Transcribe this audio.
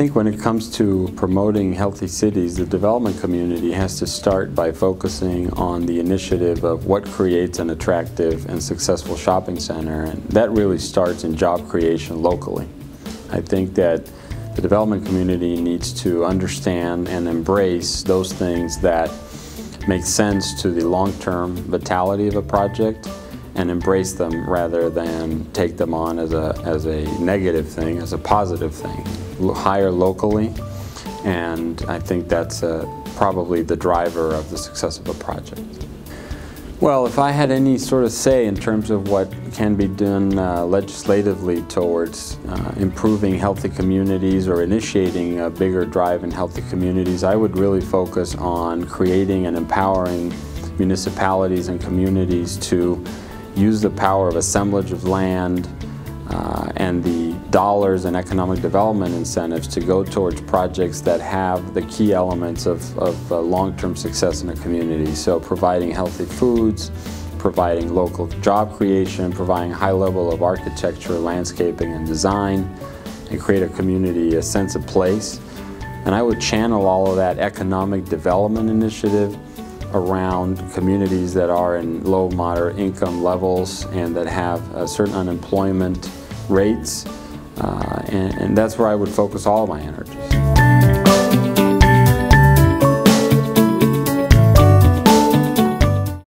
think when it comes to promoting healthy cities, the development community has to start by focusing on the initiative of what creates an attractive and successful shopping center, and that really starts in job creation locally. I think that the development community needs to understand and embrace those things that make sense to the long-term vitality of a project and embrace them rather than take them on as a negative thing, as a positive thing. Hire locally, and I think that's probably the driver of the success of a project. Well, if I had any sort of say in terms of what can be done legislatively towards improving healthy communities or initiating a bigger drive in healthy communities, I would really focus on creating and empowering municipalities and communities to use the power of assemblage of land and the dollars and economic development incentives to go towards projects that have the key elements of long-term success in a community. So providing healthy foods, providing local job creation, providing high level of architecture, landscaping, and design, and create a community, a sense of place. And I would channel all of that economic development initiative around communities that are in low, moderate income levels and that have certain unemployment rates, and that's where I would focus all of my energies.